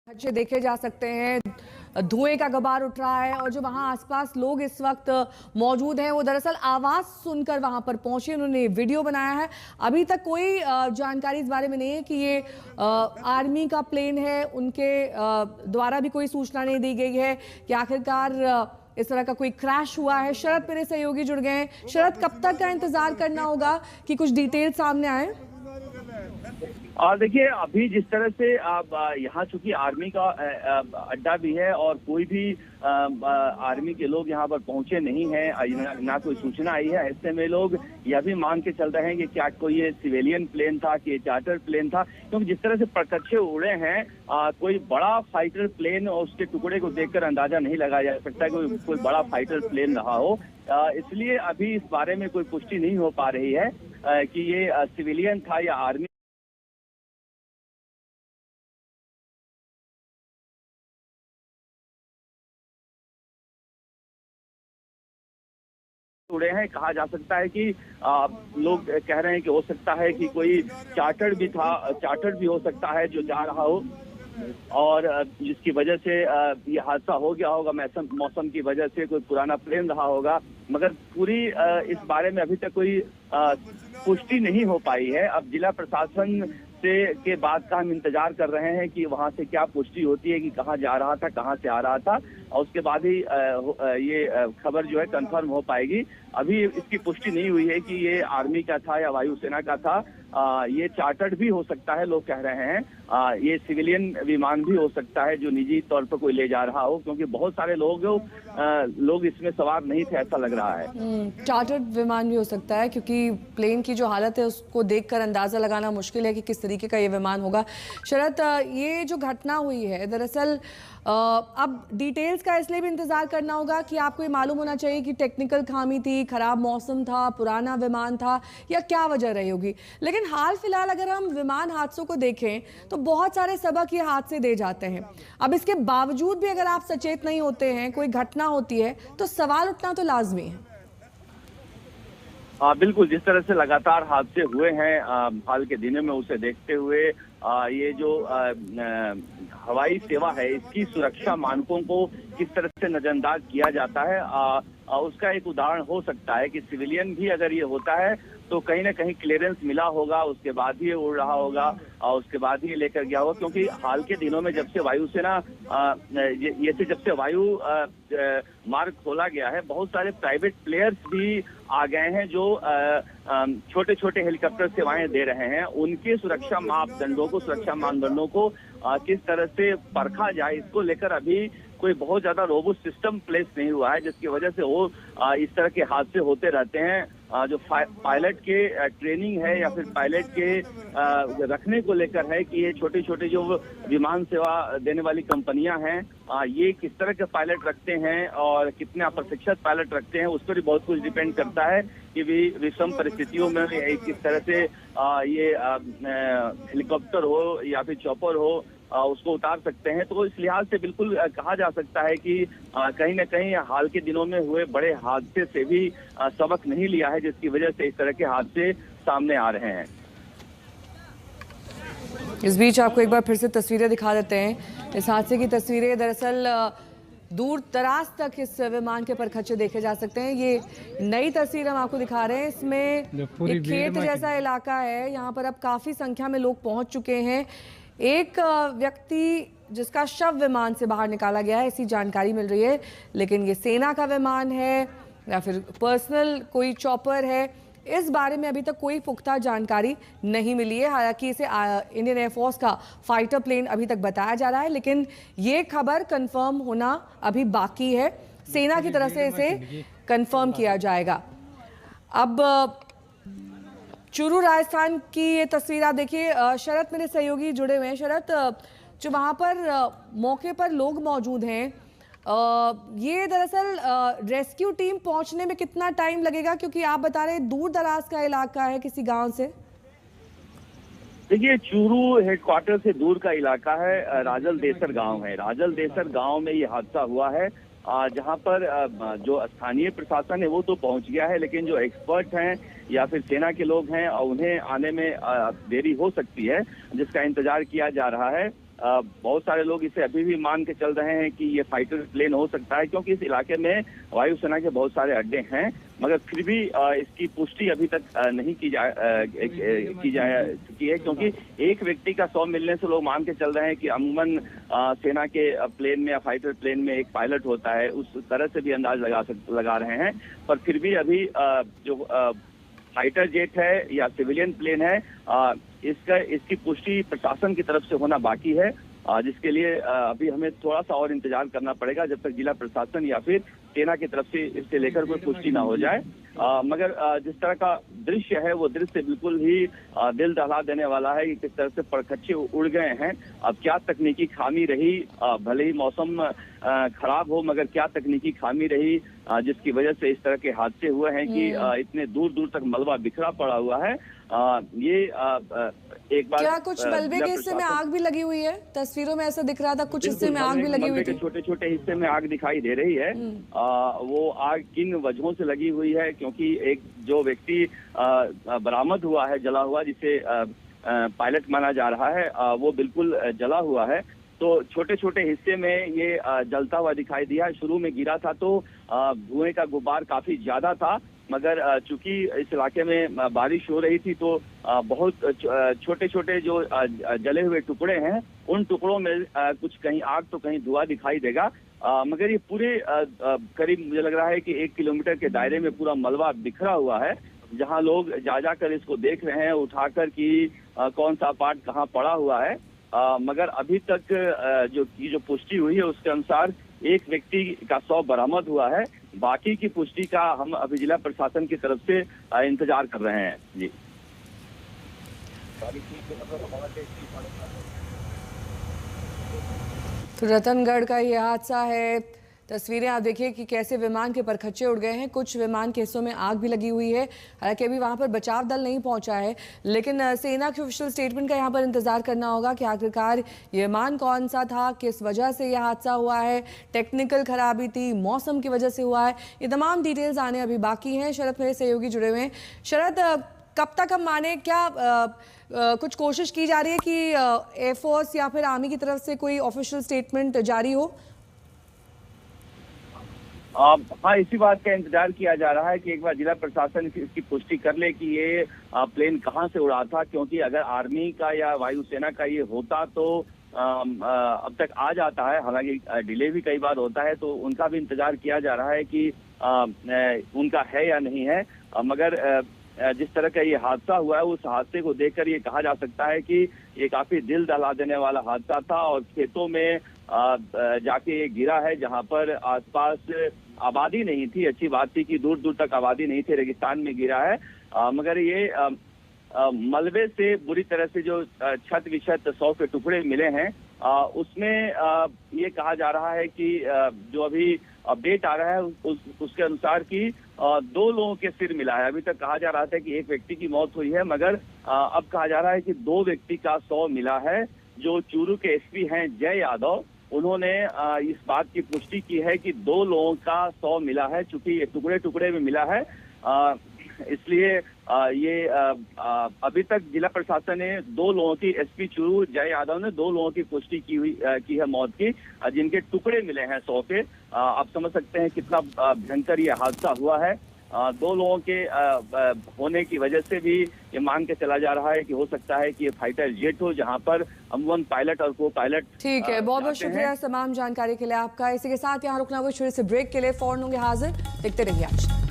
अच्छे देखे जा सकते हैं, धुएं का गुबार उठ रहा है और जो वहां आसपास लोग इस वक्त मौजूद हैं वो दरअसल आवाज सुनकर वहां पर पहुंचे, उन्होंने वीडियो बनाया है। अभी तक कोई जानकारी इस बारे में नहीं है कि ये आर्मी का प्लेन है, उनके द्वारा भी कोई सूचना नहीं दी गई है कि आखिरकार इस तरह का कोई क्रैश हुआ है। शरद मेरे सहयोगी जुड़ गए हैं। शरद, कब तक का इंतजार करना होगा कि कुछ डिटेल सामने आए? देखिए, अभी जिस तरह से यहाँ चूंकि आर्मी का अड्डा भी है और कोई भी आर्मी के लोग यहाँ पर पहुंचे नहीं हैं, ना कोई सूचना आई है। ऐसे में लोग यह भी मान के चल रहे हैं कि क्या कोई ये सिविलियन प्लेन था कि चार्टर प्लेन था, क्योंकि जिस तरह से परकच्चे उड़े हैं कोई बड़ा फाइटर प्लेन और उसके टुकड़े को देखकर अंदाजा नहीं लगाया जा सकता कि कोई बड़ा फाइटर प्लेन रहा हो। इसलिए अभी इस बारे में कोई पुष्टि नहीं हो पा रही है कि ये सिविलियन था या आर्मी उड़े हैं। कहा जा सकता है कि लोग कह रहे हैं कि हो सकता है कि कोई चार्टर भी था, चार्टर भी हो सकता है जो जा रहा हो और जिसकी वजह से ये हादसा हो गया होगा। मौसम की वजह से कोई पुराना प्लेन रहा होगा, मगर पूरी इस बारे में अभी तक कोई पुष्टि नहीं हो पाई है। अब जिला प्रशासन के बाद का हम इंतजार कर रहे हैं कि वहां से क्या पुष्टि होती है कि कहाँ जा रहा था, कहाँ से आ रहा था, और उसके बाद ही ये खबर जो है कंफर्म हो पाएगी। अभी इसकी पुष्टि नहीं हुई है कि ये आर्मी का था या वायुसेना का था। ये चार्टर्ड भी हो सकता है, लोग कह रहे हैं। ये सिविलियन विमान भी हो सकता है जो निजी तौर पर कोई ले जा रहा हो, क्योंकि बहुत सारे लोग इसमें सवार नहीं थे, ऐसा लग रहा है। चार्टर्ड विमान भी हो सकता है, क्योंकि प्लेन की जो हालत है उसको देखकर अंदाजा लगाना मुश्किल है कि किस तरीके का ये विमान होगा। शरद, ये जो घटना हुई है दरअसल अब डिटेल्स का इसलिए भी इंतजार करना होगा कि आपको ये मालूम होना चाहिए कि टेक्निकल खामी थी, खराब मौसम था, पुराना विमान था, या क्या वजह रही होगी। लेकिन हाल फिलहाल अगर हम विमान हादसों को देखें तो बहुत सारे सबक ये हादसे दे जाते हैं। अब इसके बावजूद भी अगर आप सचेत नहीं होते हैं, कोई घटना होती है तो सवाल उठना तो लाजमी है। बिल्कुल, जिस तरह से लगातार हादसे हुए हैं हाल के दिनों में, उसे देखते हुए ये जो हवाई सेवा है इसकी सुरक्षा मानकों को किस तरह से नजरअंदाज किया जाता है, उसका एक उदाहरण हो सकता है कि सिविलियन भी अगर ये होता है तो कहीं ना कहीं क्लियरेंस मिला होगा, उसके बाद ही ये उड़ रहा होगा और उसके बाद ही लेकर गया होगा। क्योंकि हाल के दिनों में जब से वायुसेना जब से वायु मार्ग खोला गया है, बहुत सारे प्राइवेट प्लेयर्स भी आ गए हैं जो छोटे छोटे हेलीकॉप्टर सेवाएं दे रहे हैं। उनके सुरक्षा मापदंडों को, सुरक्षा मानदंडों को किस तरह से परखा जाए, इसको लेकर अभी कोई बहुत ज्यादा रोबस्ट सिस्टम प्लेस नहीं हुआ है, जिसकी वजह से वो इस तरह के हादसे होते रहते हैं। जो पायलट के ट्रेनिंग है या फिर पायलट के रखने को लेकर है कि ये छोटे छोटे जो विमान सेवा देने वाली कंपनियां हैं, ये किस तरह के पायलट रखते हैं और कितने प्रशिक्षित पायलट रखते हैं, उस पर भी बहुत कुछ डिपेंड करता है कि विषम परिस्थितियों में किस तरह से ये हेलीकॉप्टर हो या फिर चॉपर हो उसको उतार सकते हैं। तो इस लिहाज से बिल्कुल कहा जा सकता है कि कहीं ना कहीं हाल के दिनों में हुए बड़े हादसे से भी सबक नहीं लिया है, जिसकी वजह से इस तरह के हादसे सामने आ रहे हैं। इस बीच आपको एक बार फिर से तस्वीरें दिखा देते हैं। इस हादसे की तस्वीरें दरअसल दूर दराज तक इस विमान के परखच्चे देखे जा सकते हैं। ये नई तस्वीर हम आपको दिखा रहे हैं। इसमें एक खेत जैसा इलाका है, यहाँ पर अब काफी संख्या में लोग पहुंच चुके हैं। एक व्यक्ति जिसका शव विमान से बाहर निकाला गया है, ऐसी जानकारी मिल रही है, लेकिन ये सेना का विमान है या फिर पर्सनल कोई चॉपर है, इस बारे में अभी तक कोई पुख्ता जानकारी नहीं मिली है। हालांकि इसे इंडियन एयरफोर्स का फाइटर प्लेन अभी तक बताया जा रहा है, लेकिन ये खबर कंफर्म होना अभी बाकी है। सेना की तरफ से इसे कंफर्म किया जाएगा। अब चूरू राजस्थान की ये तस्वीर आप देखिए। शरद मेरे सहयोगी जुड़े हुए हैं। शरद, जो वहाँ पर मौके पर लोग मौजूद हैं, ये दरअसल रेस्क्यू टीम पहुंचने में कितना टाइम लगेगा, क्योंकि आप बता रहे दूर दराज का इलाका है किसी गांव से? देखिए, चूरू हेडक्वार्टर से दूर का इलाका है, राजल देसर गांव है। राजल देसर गांव में ये हादसा हुआ है, जहां पर जो स्थानीय प्रशासन है वो तो पहुंच गया है, लेकिन जो एक्सपर्ट हैं या फिर सेना के लोग हैं उन्हें आने में देरी हो सकती है, जिसका इंतजार किया जा रहा है। बहुत सारे लोग इसे अभी भी मान के चल रहे हैं कि ये फाइटर प्लेन हो सकता है, क्योंकि इस इलाके में वायुसेना के बहुत सारे अड्डे हैं, मगर फिर भी इसकी पुष्टि अभी तक नहीं की जा चुकी है, क्योंकि एक व्यक्ति का 100 मिलने से लोग मान के चल रहे हैं कि अमूमन सेना के प्लेन में या फाइटर प्लेन में एक पायलट होता है, उस तरह से भी अंदाज लगा रहे हैं। पर फिर भी अभी जो फाइटर जेट है या सिविलियन प्लेन है, इसकी पुष्टि प्रशासन की तरफ से होना बाकी है, जिसके लिए अभी हमें थोड़ा सा और इंतजार करना पड़ेगा जब तक जिला प्रशासन या फिर सेना की तरफ से इससे लेकर कोई पुष्टि ना हो जाए। मगर जिस तरह का दृश्य है वो दृश्य बिल्कुल ही दिल दहला देने वाला है कि किस तरह से परखच्चे उड़ गए हैं। अब क्या तकनीकी खामी रही, भले ही मौसम खराब हो, मगर क्या तकनीकी खामी रही जिसकी वजह से इस तरह के हादसे हुए हैं कि इतने दूर दूर तक मलबा बिखरा पड़ा हुआ है। ये एक बार क्या कुछ मलबे के हिस्से में आग भी लगी हुई है? तस्वीरों में ऐसा दिख रहा था, कुछ हिस्से में आग भी लगी हुई थी। छोटे छोटे हिस्से में आग दिखाई दे रही है। वो आग किन वजहों से लगी हुई है, क्योंकि एक जो व्यक्ति बरामद हुआ है जला हुआ, जिसे पायलट माना जा रहा है, वो बिल्कुल जला हुआ है। तो छोटे छोटे हिस्से में ये जलता हुआ दिखाई दिया। शुरू में गिरा था तो धुएं का गुबार काफी ज्यादा था, मगर चूंकि इस इलाके में बारिश हो रही थी तो बहुत छोटे छोटे जो जले हुए टुकड़े हैं, उन टुकड़ों में कुछ कहीं आग तो कहीं धुआं दिखाई देगा। मगर ये पूरे करीब मुझे लग रहा है कि 1 किलोमीटर के दायरे में पूरा मलबा बिखरा हुआ है, जहां लोग जा कर इसको देख रहे हैं उठाकर कि कौन सा पार्ट कहाँ पड़ा हुआ है। मगर अभी तक जो पुष्टि हुई है उसके अनुसार एक व्यक्ति का शव बरामद हुआ है। बाकी की पुष्टि का हम अभी जिला प्रशासन की तरफ से इंतजार कर रहे हैं। जी, तो रतनगढ़ का ये हादसा है। तस्वीरें आप देखिए कि कैसे विमान के परखच्चे उड़ गए हैं। कुछ विमान के हिस्सों में आग भी लगी हुई है। हालांकि अभी वहां पर बचाव दल नहीं पहुंचा है, लेकिन सेना के ऑफिशियल स्टेटमेंट का यहां पर इंतजार करना होगा कि आखिरकार ये विमान कौन सा था, किस वजह से यह हादसा हुआ है, टेक्निकल खराबी थी, मौसम की वजह से हुआ है, ये तमाम डिटेल्स आने अभी बाकी हैं। शरद मेरे सहयोगी जुड़े हुए हैं। शरद, कब तक हम माने, क्या कुछ कोशिश की जा रही है कि एयरफोर्स या फिर आर्मी की तरफ से कोई ऑफिशियल स्टेटमेंट जारी हो? हाँ, इसी बात का इंतजार किया जा रहा है कि एक बार जिला प्रशासन इसकी पुष्टि कर ले कि ये प्लेन कहाँ से उड़ा था, क्योंकि अगर आर्मी का या वायुसेना का ये होता तो अब तक आ जाता है। हालांकि डिले भी कई बार होता है, तो उनका भी इंतजार किया जा रहा है कि उनका है या नहीं है। मगर जिस तरह का ये हादसा हुआ है, उस हादसे को देखकर ये कहा जा सकता है कि ये काफी दिल दहला देने वाला हादसा था और खेतों में जाके ये गिरा है, जहां पर आसपास आबादी नहीं थी। अच्छी बात थी कि दूर दूर तक आबादी नहीं थी, रेगिस्तान में गिरा है। मगर ये मलबे से बुरी तरह से जो छत विछत 100 के टुकड़े मिले हैं, उसमें ये कहा जा रहा है कि जो अभी अपडेट आ रहा है उसके अनुसार कि 2 लोगों के सिर मिला है। अभी तक कहा जा रहा था कि एक व्यक्ति की मौत हुई है, मगर अब कहा जा रहा है कि 2 व्यक्ति का शव मिला है। जो चूरू के एसपी हैं जय यादव, उन्होंने इस बात की पुष्टि की है कि 2 लोगों का शव मिला है। चूंकि ये टुकड़े टुकड़े में मिला है, इसलिए ये अभी तक जिला प्रशासन ने 2 लोगों की, एसपी चूरू जय यादव ने 2 लोगों की पुष्टि की है मौत की, जिनके टुकड़े मिले हैं 100 के। आप समझ सकते हैं कितना भयंकर ये हादसा हुआ है। 2 लोगों के होने की वजह से भी ये मान के चला जा रहा है कि हो सकता है कि ये फाइटर जेट हो, जहां पर अमूमन पायलट और को पायलट। ठीक है, बहुत बहुत शुक्रिया तमाम जानकारी के लिए आपका। इसी के साथ यहाँ रुकना होगा छोटे से ब्रेक के लिए। फौरन होंगे हाजिर, देखते रहिए आज।